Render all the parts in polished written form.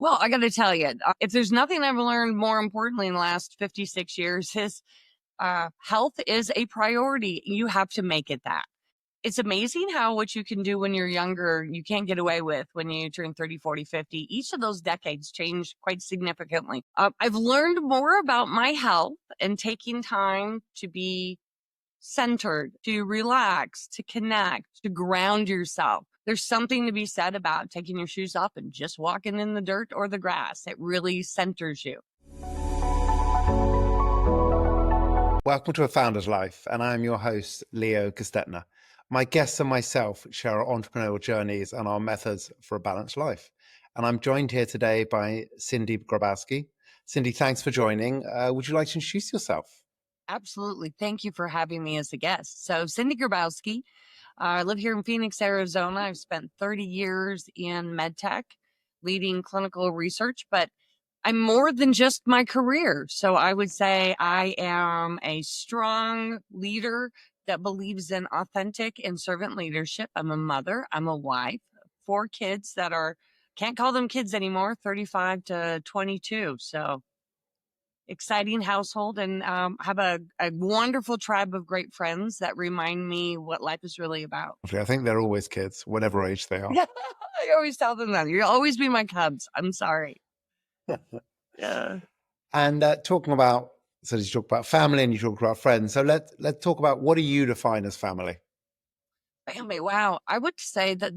Well, I got to tell you, if there's nothing I've learned more importantly in the last 56 years is health is a priority. You have to make it that. It's amazing how what you can do when you're younger, you can't get away with when you turn 30, 40, 50. Each of those decades changed quite significantly. I've learned more about my health and taking time to be centered, to relax, to connect, to ground yourself. There's something to be said about taking your shoes off and just walking in the dirt or the grass. It really centers you. Welcome to A Founder's Life, and I'm your host, Leo Kastetner. My guests and myself share our entrepreneurial journeys and our methods for a balanced life. And I'm joined here today by Cindy Grabowski. Cindy, thanks for joining. Would you like to introduce yourself? Absolutely. Thank you for having me as a guest. So Cindy Grabowski, I live here in Phoenix, Arizona. I've spent 30 years in MedTech, leading clinical research, but I'm more than just my career. So I would say I am a strong leader that believes in authentic and servant leadership. I'm a mother. I'm a wife. 4 kids that can't call them kids anymore, 35 to 22. So exciting household, and have a wonderful tribe of great friends that remind me what life is really about. I think they're always kids, whatever age they are. Yeah, I always tell them that. You'll always be my cubs. I'm sorry. Yeah. And talking about, so you talk about family and you talk about friends. So let's talk about, what do you define as family? Family. Wow. I would say that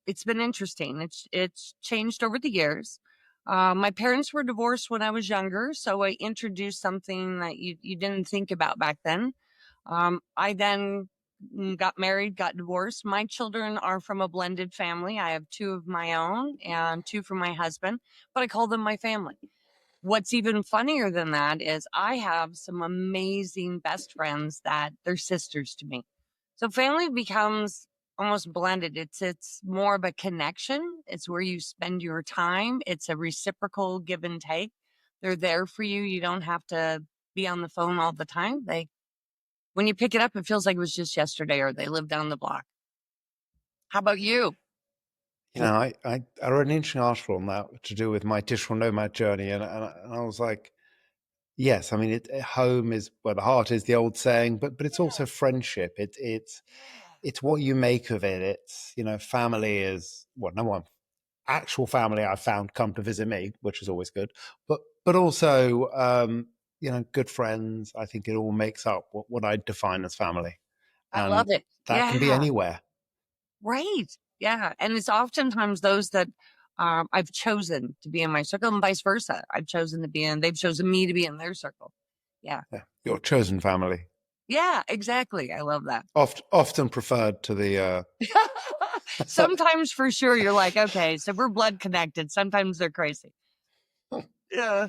it's been interesting. It's changed over the years. My parents were divorced when I was younger, so I introduced something that you didn't think about back then. I then got married, got divorced. My children are from a blended family. I have 2 of my own and 2 from my husband, but I call them my family. What's even funnier than that is I have some amazing best friends that they're sisters to me. So family becomes almost blended. It's more of a connection. It's where you spend your time. It's a reciprocal give and take. They're there for you. You don't have to be on the phone all the time. When you pick it up, it feels like it was just yesterday, or they live down the block. How about you? You know, I read an interesting article on that to do with my digital nomad journey. And I was like, yes, I mean, home is where the heart is, the old saying, but it's also friendship. It's what you make of it. It's, family is, well, no one actual family I've found come to visit me, which is always good. But also, good friends. I think it all makes up what I define as family. I love it. That can be anywhere. Right. Yeah. And it's oftentimes those that I've chosen to be in my circle, and vice versa. They've chosen me to be in their circle. Yeah. Your chosen family. Yeah, exactly. I love that. Often preferred to the... Sometimes for sure you're like, okay, so we're blood connected. Sometimes they're crazy. Yeah.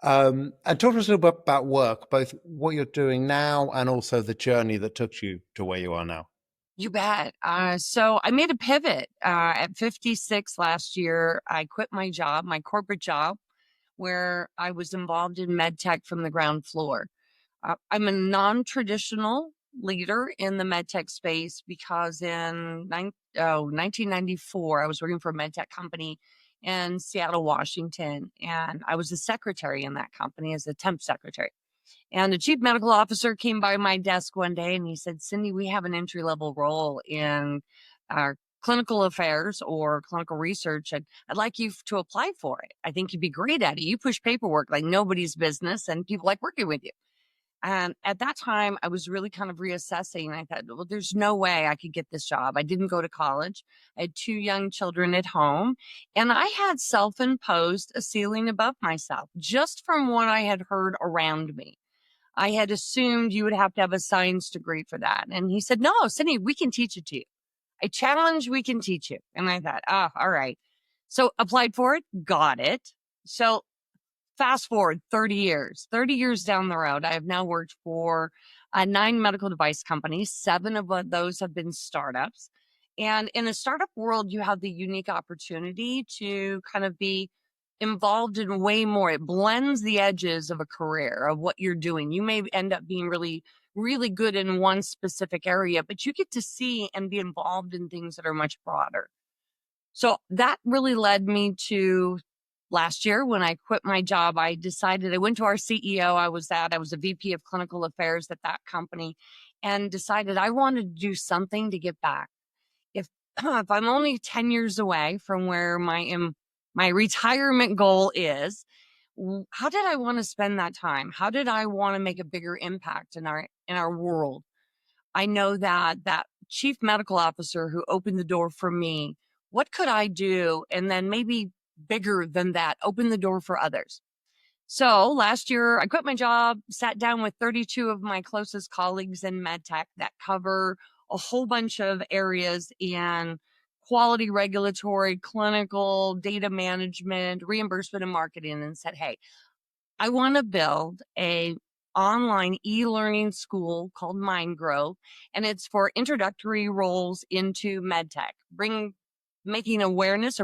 And talk to us a little bit about work, both what you're doing now and also the journey that took you to where you are now. You bet. So I made a pivot at 56 last year. I quit my job, my corporate job, where I was involved in MedTech from the ground floor. I'm a non-traditional leader in the MedTech space because in 1994, I was working for a MedTech company in Seattle, Washington, and I was a secretary in that company as a temp secretary. And the chief medical officer came by my desk one day and he said, Cindy, we have an entry-level role in our clinical affairs or clinical research, and I'd like you to apply for it. I think you'd be great at it. You push paperwork like nobody's business, and people like working with you. And at that time, I was really kind of reassessing. I thought, well, there's no way I could get this job. I didn't go to college. I had 2 young children at home, and I had self-imposed a ceiling above myself just from what I had heard around me. I had assumed you would have to have a science degree for that. And he said, no, Cindy, we can teach it to you. I challenge, we can teach you. And I thought, all right. So applied for it, got it. So fast forward 30 years down the road, I have now worked for 9 medical device companies. 7 of those have been startups. And in a startup world, you have the unique opportunity to kind of be involved in way more. It blends the edges of a career of what you're doing. You may end up being really, really good in one specific area, but you get to see and be involved in things that are much broader. So that really led me to last year when I quit my job, I decided I went to our CEO. I was a VP of clinical affairs at that company, and decided I wanted to do something to give back. If if I'm only 10 years away from where my retirement goal is, how did I want to spend that time? How did I want to make a bigger impact in our world? I know that chief medical officer who opened the door for me, what could I do? And then maybe bigger than that, open the door for others. So last year, I quit my job, sat down with 32 of my closest colleagues in MedTech that cover a whole bunch of areas in quality, regulatory, clinical, data management, reimbursement, and marketing, and said, hey, I want to build a online e-learning school called MindGrove, and it's for introductory roles into MedTech, bringing awareness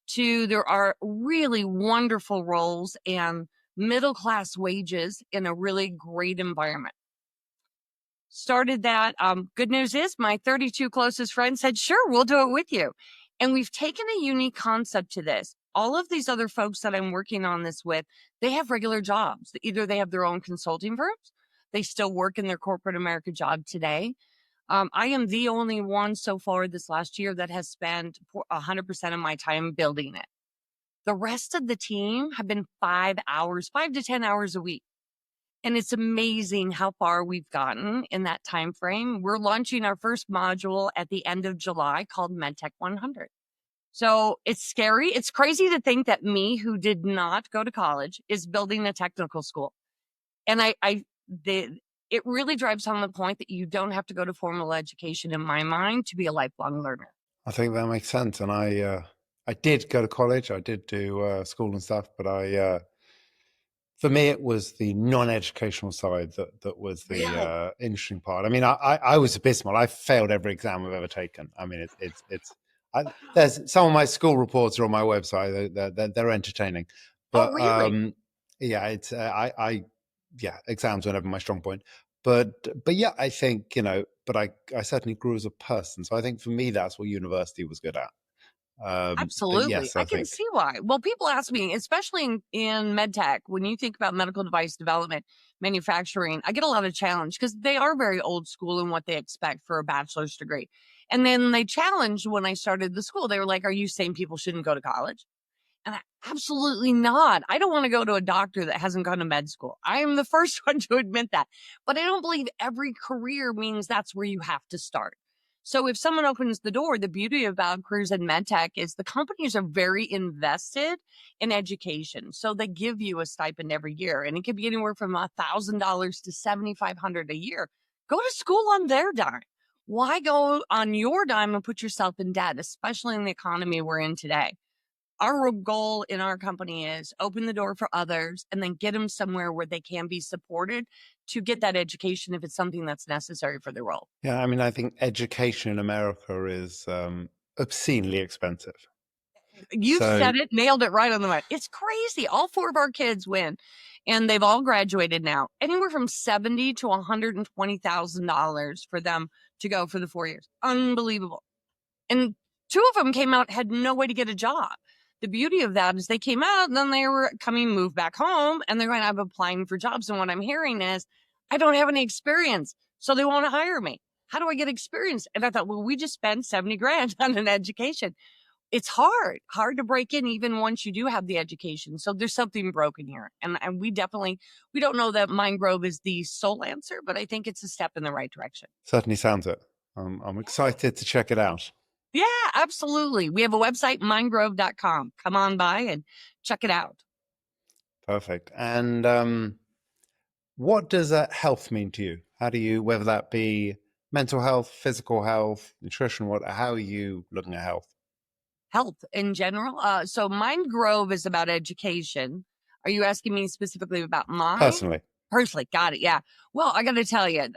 to there are really wonderful roles and middle class wages in a really great environment. Started that. Good news is my 32 closest friends said, sure, we'll do it with you. And we've taken a unique concept to this. All of these other folks that I'm working on this with, they have regular jobs. Either they have their own consulting firms, they still work in their corporate America job today. I am the only one so far this last year that has spent 100% of my time building it. The rest of the team have been 5 to 10 hours a week. And it's amazing how far we've gotten in that time frame. We're launching our first module at the end of July called MedTech 100. So it's scary. It's crazy to think that me, who did not go to college, is building a technical school. And it really drives home the point that you don't have to go to formal education, in my mind, to be a lifelong learner. I think that makes sense. And I did go to college. I did do school and stuff, but for me, it was the non-educational side that was Really? the interesting part. I mean, I was abysmal. I failed every exam I've ever taken. I mean, there's some of my school reports are on my website. They're entertaining, Oh, but really? yeah, it's yeah, exams were never my strong point. But yeah, I think but I certainly grew as a person. So I think for me, that's what university was good at. But Absolutely. yes, I I can think see why. Well, people ask me, especially in MedTech, when you think about medical device development, manufacturing, I get a lot of challenge because they are very old school in what they expect for a bachelor's degree. And then they challenged when I started the school. They were like, are you saying people shouldn't go to college? And absolutely not. I don't want to go to a doctor that hasn't gone to med school. I am the first one to admit that. But I don't believe every career means that's where you have to start. So if someone opens the door, the beauty about careers in med tech is the companies are very invested in education. So they give you a stipend every year, and it could be anywhere from $1,000 to $7,500 a year. Go to school on their dime. Why go on your dime and put yourself in debt, especially in the economy we're in today? Our goal in our company is open the door for others and then get them somewhere where they can be supported to get that education if it's something that's necessary for their role. yeah, I mean, I think education in America is obscenely expensive. You So said it, nailed it right on the money. It's crazy. All four of our kids win, and they've all graduated now. Anywhere from $70,000 to $120,000 for them to go for the 4 years. Unbelievable. And two of them came out, had no way to get a job. The beauty of that is they came out and then they were moved back home, and they're going to have applying for jobs. And what I'm hearing is, I don't have any experience, so they want to hire me. How do I get experience? And I thought, well, we just spent 70 grand on an education. It's hard to break in even once you do have the education. So there's something broken here. And we don't know that MindGrove is the sole answer, but I think it's a step in the right direction. certainly sounds it. I'm excited to check it out. Yeah, absolutely. We have a website, mindgrove.com. Come on by and check it out. Perfect. And what does health mean to you? How do you, whether that be mental health, physical health, nutrition, how are you looking at health? Health in general. So MindGrove is about education. Are you asking me specifically about mine? Personally, Personally, got it. Yeah. Well, I got to tell you,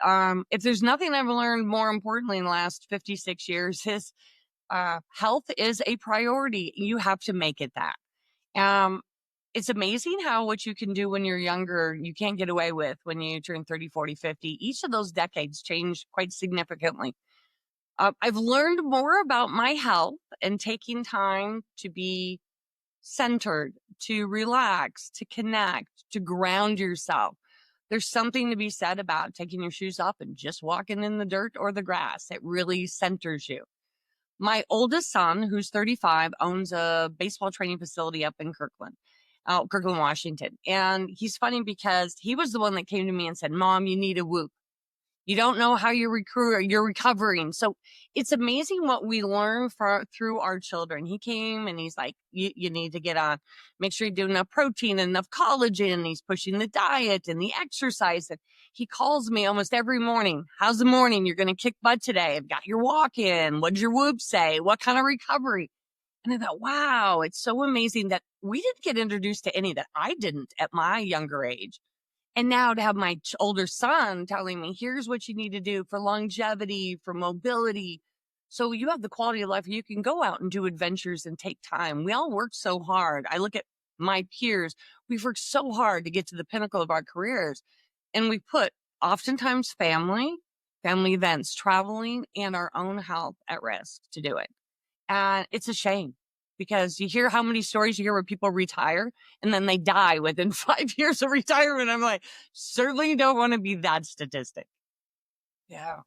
if there's nothing I've learned more importantly in the last 56 years is health is a priority. You have to make it that. It's amazing how what you can do when you're younger, you can't get away with when you turn 30, 40, 50. Each of those decades changed quite significantly. I've learned more about my health and taking time to be centered, to relax, to connect, to ground yourself. There's something to be said about taking your shoes off and just walking in the dirt or the grass. It really centers you. My oldest son, who's 35, owns a baseball training facility up in Kirkland, Washington. And he's funny because he was the one that came to me and said, Mom, you need a whoop. You don't know how you're recovering. So it's amazing what we learn through our children. He came and he's like, you need to get on, make sure you do enough protein, enough collagen. He's pushing the diet and the exercise. And he calls me almost every morning. How's the morning? You're going to kick butt today. I've got your walk in. What did your whoop say? What kind of recovery? And I thought, wow, it's so amazing that we didn't get introduced to any that I didn't at my younger age. And now to have my older son telling me, here's what you need to do for longevity, for mobility. So you have the quality of life where you can go out and do adventures and take time. We all work so hard. I look at my peers. We've worked so hard to get to the pinnacle of our careers. And we put oftentimes family events, traveling, and our own health at risk to do it. And it's a shame because you hear how many stories you hear where people retire and then they die within 5 years of retirement. I'm like, certainly don't want to be that statistic. Yeah.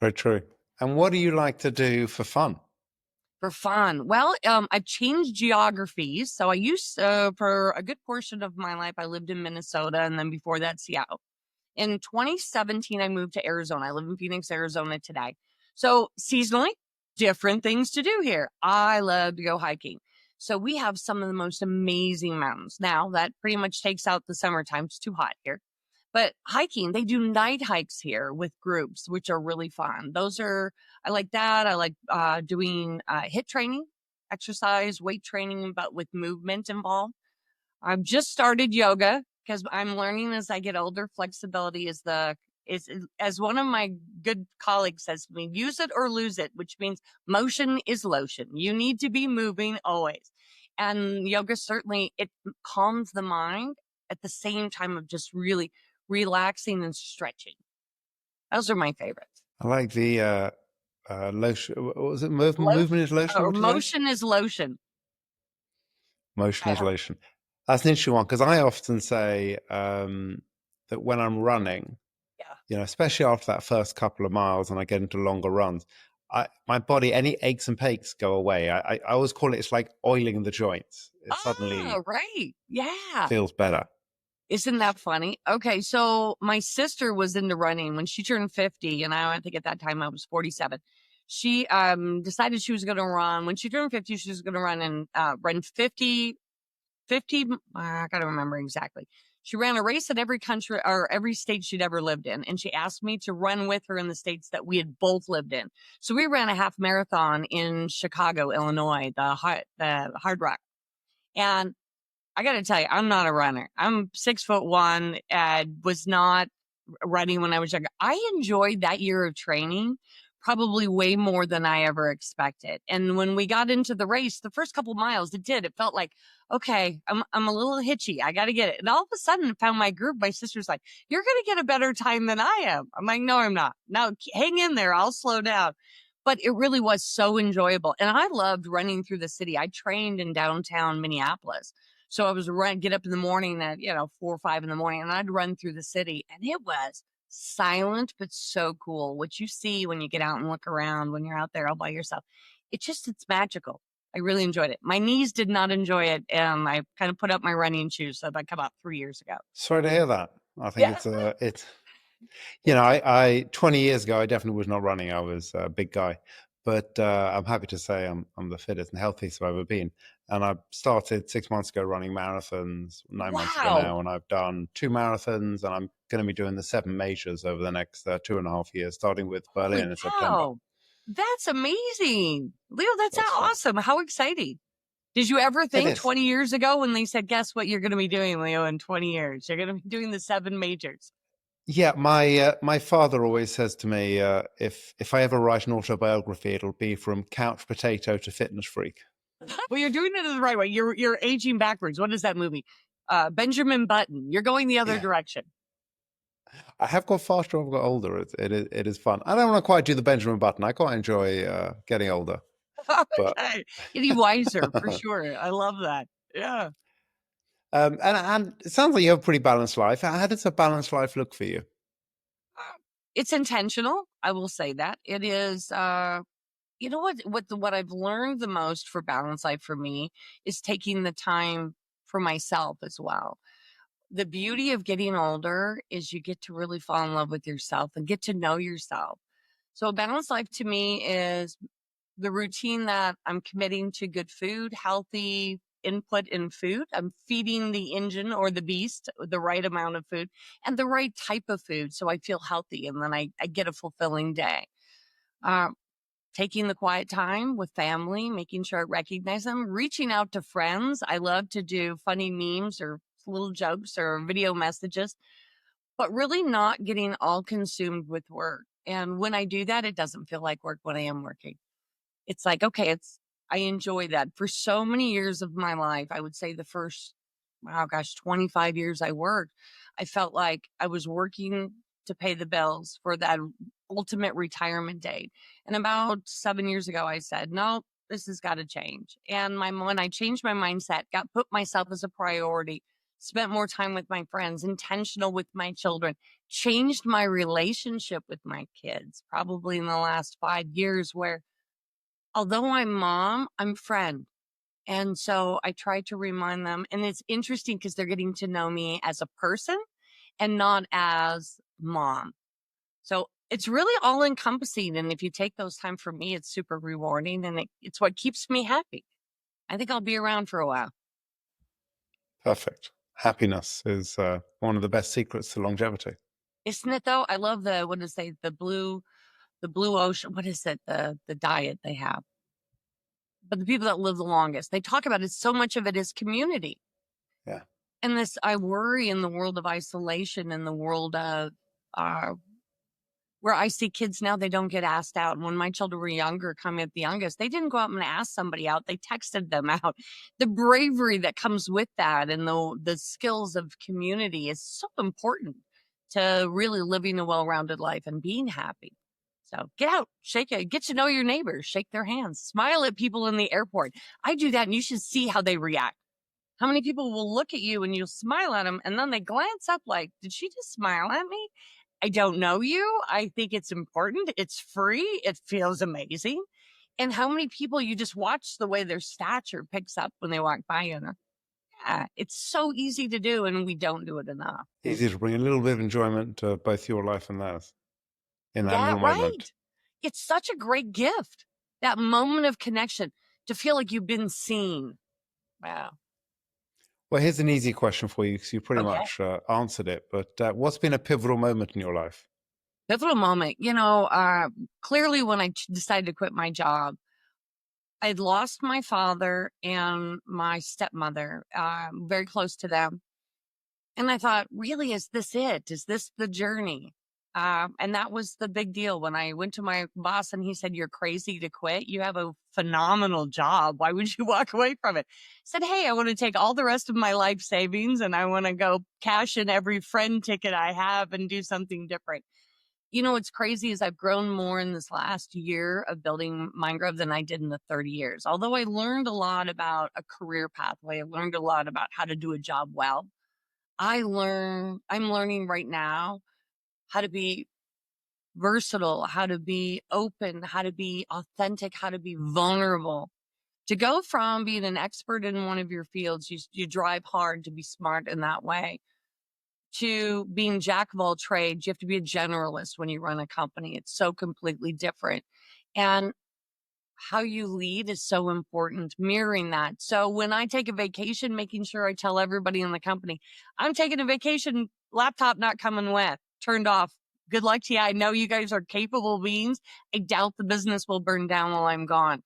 Very true. And what do you like to do for fun? For fun. Well, I've changed geographies. So I used, for a good portion of my life, I lived in Minnesota and then before that, Seattle. In 2017, I moved to Arizona. I live in Phoenix, Arizona today. So seasonally, different things to do here. I love to go hiking. So we have some of the most amazing mountains. Now that pretty much takes out the summertime. It's too hot here. But hiking, they do night hikes here with groups, which are really fun. I like that. I like doing HIIT training, exercise, weight training, but with movement involved. I've just started yoga because I'm learning as I get older. Flexibility is as one of my good colleagues says to me, use it or lose it, which means motion is lotion. You need to be moving always. And yoga certainly, it calms the mind at the same time of just really relaxing and stretching. Those are my favorites. I like the lotion. What was it? Movement is lotion? Or motion is lotion. Motion is lotion. That's an interesting one because I often say that when I'm running, especially after that first couple of miles and I get into longer runs, my body, any aches and pains go away. I always call it's like oiling the joints. It suddenly right. Yeah. feels better. Isn't that funny? Okay, so my sister was into running when she turned 50, and I think at that time I was 47. She decided she was going to run. When she turned 50, she was going to run and run 50, I got to remember exactly. She ran a race in every country or every state she'd ever lived in. And she asked me to run with her in the states that we had both lived in. So we ran a half marathon in Chicago, Illinois, the Hard Rock. And I got to tell you, I'm not a runner. I'm 6'1", was not running when I was younger. I enjoyed that year of training probably way more than I ever expected. And when we got into the race, the first couple miles, it felt like, okay, I'm a little hitchy. I got to get it. And all of a sudden I found my group. My sister's like, you're going to get a better time than I am. I'm like, no, I'm not. Now hang in there. I'll slow down. But it really was so enjoyable. And I loved running through the city. I trained in downtown Minneapolis. So I was get up in the morning at, 4 or 5 in the morning, and I'd run through the city, and it was silent, but so cool. What you see when you get out and look around, when you're out there all by yourself, it's magical. I really enjoyed it. My knees did not enjoy it, and I kind of put up my running shoes that I come out 3 years ago. Sorry to hear that. I think it's 20 years ago, I definitely was not running. I was a big guy, but I'm happy to say I'm the fittest and healthiest I've ever been. And I started 6 months ago running marathons, 9 months ago now, and I've done 2 marathons, and I'm going to be doing the 7 majors over the next 2.5 years, starting with Berlin in September. That's amazing. Leo, that's awesome. How exciting. Did you ever think 20 years ago when they said, guess what you're going to be doing, Leo, in 20 years? You're going to be doing the 7 majors. Yeah, my father always says to me, if I ever write an autobiography, it'll be from couch potato to fitness freak. Well, you're doing it the right way. You're aging backwards. What is that movie? Benjamin Button. You're going the other direction. I have got faster. I've got older. It is fun. I don't want to quite do the Benjamin Button. I quite enjoy getting older. But Okay. Getting wiser for sure. I love that. Yeah. and it sounds like you have a pretty balanced life. How does a balanced life look for you? It's intentional. I will say that. It is you know what I've learned the most for balance life for me is taking the time for myself as well. The beauty of getting older is you get to really fall in love with yourself and get to know yourself. So a balanced life to me is the routine that I'm committing to good food, healthy input in food. I'm feeding the engine or the beast the right amount of food and the right type of food so I feel healthy and then I get a fulfilling day. Um, Taking the quiet time with family, making sure I recognize them, reaching out to friends. I love to do funny memes or little jokes or video messages, but really not getting all consumed with work. And when I do that, it doesn't feel like work when I am working. It's like, okay, I enjoy that. For so many years of my life, I would say the first, wow, gosh, 25 years I worked, I felt like I was working to pay the bills for that ultimate retirement date. And about 7 years ago, I said, no, this has got to change. And when I changed my mindset, got put myself as a priority, spent more time with my friends, intentional with my children, changed my relationship with my kids, probably in the last 5 years, where although I'm mom, I'm friend. And so I try to remind them. And it's interesting because they're getting to know me as a person and not as mom. So it's really all encompassing. And if you take those time for me, it's super rewarding and it's what keeps me happy. I think I'll be around for a while. Perfect. Happiness is one of the best secrets to longevity. Isn't it though? I love what is they, the blue ocean. What is it? The diet they have. But the people that live the longest, they talk about it. So much of it is community. Yeah. And this, I worry in the world of isolation, in the world of uh, where I see kids now, they don't get asked out. And when my children were younger, coming up the youngest, they didn't go out and ask somebody out. They texted them out. The bravery that comes with that and the skills of community is so important to really living a well-rounded life and being happy. So get out, shake it, get to know your neighbors, shake their hands, smile at people in the airport. I do that and you should see how they react. How many people will look at you and you'll smile at them and then they glance up like, did she just smile at me? I don't know you. I think it's important. It's free. It feels amazing. And how many people you just watch the way their stature picks up when they walk by you. Yeah, it's so easy to do and we don't do it enough. Easy to bring a little bit of enjoyment to both your life and theirs in that Yeah, little moment. right. It's such a great gift. That moment of connection to feel like you've been seen. Wow. Well, here's an easy question for you because you pretty Okay. much answered it. But what's been a pivotal moment in your life? Pivotal moment. Clearly when I decided to quit my job, I'd lost my father and my stepmother, very close to them. And I thought, really, is this it? Is this the journey? And that was the big deal when I went to my boss and he said, you're crazy to quit. You have a phenomenal job. Why would you walk away from it? I said, hey, I want to take all the rest of my life savings and I want to go cash in every friend ticket I have and do something different. You know, what's crazy is I've grown more in this last year of building MindGrove than I did in the 30 years. Although I learned a lot about a career pathway, I learned a lot about how to do a job well. I'm learning right now how to be versatile, how to be open, how to be authentic, how to be vulnerable. To go from being an expert in one of your fields, you drive hard to be smart in that way, to being jack of all trades. You have to be a generalist when you run a company. It's so completely different. And how you lead is so important, mirroring that. So when I take a vacation, making sure I tell everybody in the company, I'm taking a vacation, laptop not coming with, turned off. Good luck to you. I know you guys are capable beings. I doubt the business will burn down while I'm gone.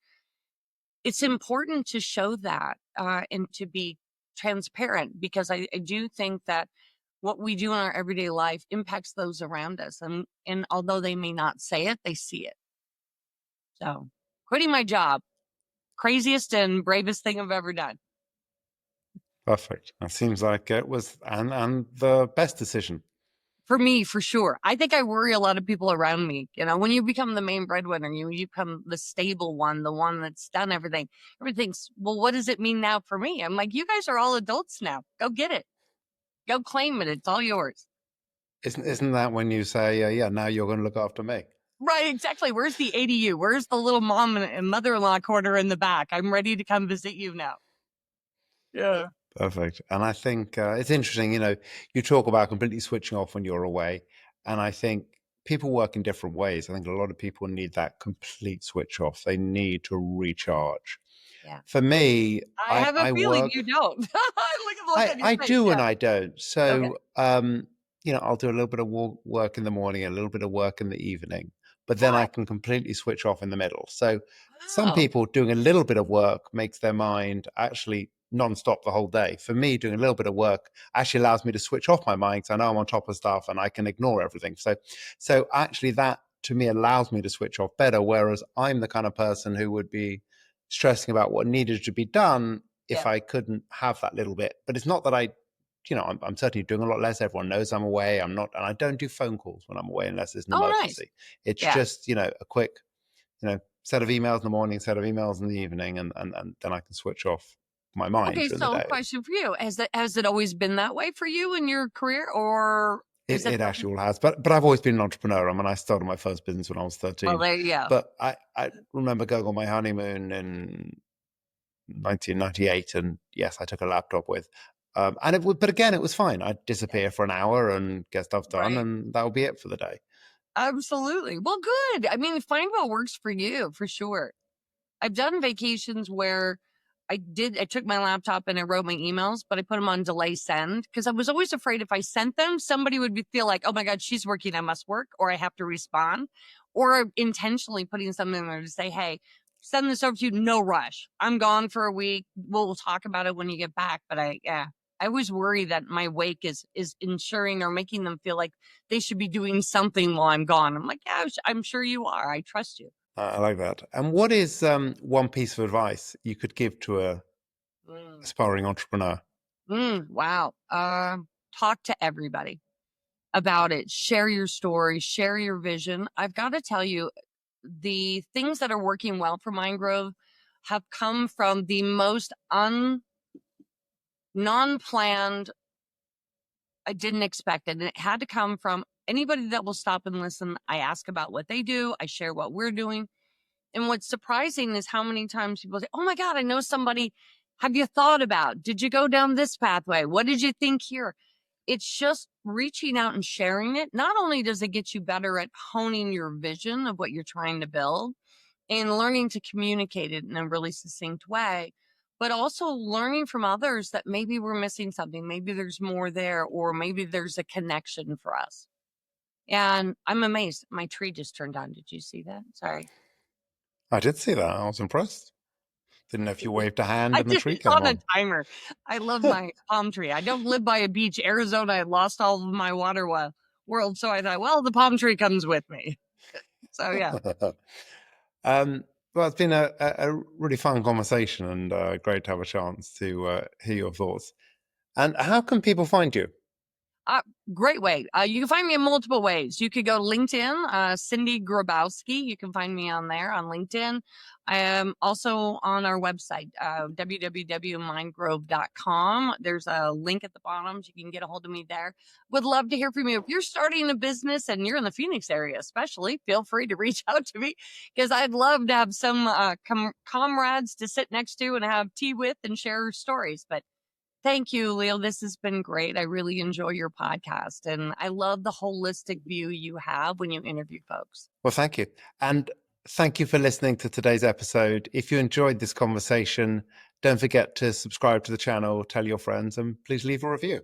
It's important to show that and to be transparent because I do think that what we do in our everyday life impacts those around us. And although they may not say it, they see it. So quitting my job, craziest and bravest thing I've ever done. Perfect. That seems like it was and the best decision. For me, for sure. I think I worry a lot of people around me. You know, when you become the main breadwinner, you become the stable one, the one that's done everything. Everything's, well, what does it mean now for me? I'm like, you guys are all adults now. Go get it. Go claim it. It's all yours. Isn't that when you say, yeah, now you're going to look after me? Right, exactly. Where's the ADU? Where's the little mom and mother-in-law corner in the back? I'm ready to come visit you now. Yeah. Perfect. And I think it's interesting, you talk about completely switching off when you're away. And I think people work in different ways. I think a lot of people need that complete switch off. They need to recharge. Yeah. For me, I have a I feeling work. you don't. Look at the look on your I face. do and Yeah. I don't. Okay. So, I'll do a little bit of work in the morning, a little bit of work in the evening, but then I What? can completely switch off in the middle. So, some Oh, people doing a little bit of work makes their mind actually non-stop the whole day. For me, doing a little bit of work actually allows me to switch off my mind because I know I'm on top of stuff and I can ignore everything. So actually, that to me allows me to switch off better. Whereas I'm the kind of person who would be stressing about what needed to be done if yeah. I couldn't have that little bit. But it's not that I'm certainly doing a lot less. Everyone knows I'm away. I'm not, and I don't do phone calls when I'm away unless it's an Oh, nice. emergency. It's Yeah. just, a quick, set of emails in the morning, set of emails in the evening, and then I can switch off my mind Okay, during the so day. question for you. Has it always been that way for you in your career, or is it It something? actually all has, but I've always been an entrepreneur. I mean, I started my first business when I was Well, 13. there you go. But I remember going on my honeymoon in 1998, and yes, I took a laptop with, and it would. But again, it was fine. I'd Yeah. disappear for an hour and get stuff done, Right. and that would be it for the day. Absolutely. Well, good. I mean, find what works for you for sure. I've done vacations where I took my laptop and I wrote my emails, but I put them on delay send because I was always afraid if I sent them, somebody would feel like, oh my God, she's working, I must work, or I have to respond, or intentionally putting something in there to say, hey, send this over to you, no rush. I'm gone for a week. We'll talk about it when you get back. But I always worry that my wake is ensuring or making them feel like they should be doing something while I'm gone. I'm like, yeah, I'm sure you are. I trust you. I like that. And what is one piece of advice you could give to a Mm. aspiring entrepreneur? Wow. Talk to everybody about it. Share your story, share your vision. I've got to tell you, the things that are working well for MindGrove have come from the most non-planned. I didn't expect it. And it had to come from anybody that will stop and listen. I ask about what they do. I share what we're doing. And what's surprising is how many times people say, oh my God, I know somebody. Have you thought about, did you go down this pathway? What did you think here? It's just reaching out and sharing it. Not only does it get you better at honing your vision of what you're trying to build and learning to communicate it in a really succinct way, but also learning from others that maybe we're missing something. Maybe there's more there, or maybe there's a connection for us. And I'm amazed. My tree just turned on. Did you see that? Sorry. I did see that. I was impressed. Didn't know if you waved a hand I and the did tree it came on a on. timer. I love my palm tree. I don't live by a beach. Arizona, I lost all of my world. So I thought, well, the palm tree comes with me. So yeah. um, well, it's been a really fun conversation and great to have a chance to hear your thoughts. And how can people find you? Uh, Great way. You can find me in multiple ways. You could go to LinkedIn, Cindy Grabowski. You can find me on there on LinkedIn. I am also on our website, www.mindgrove.com. There's a link at the bottom. So you can get a hold of me there. Would love to hear from you. If you're starting a business and you're in the Phoenix area, especially, feel free to reach out to me because I'd love to have some comrades to sit next to and have tea with and share stories. But thank you, Leo. This has been great. I really enjoy your podcast, and I love the holistic view you have when you interview folks. Well, thank you. And thank you for listening to today's episode. If you enjoyed this conversation, don't forget to subscribe to the channel, tell your friends, and please leave a review.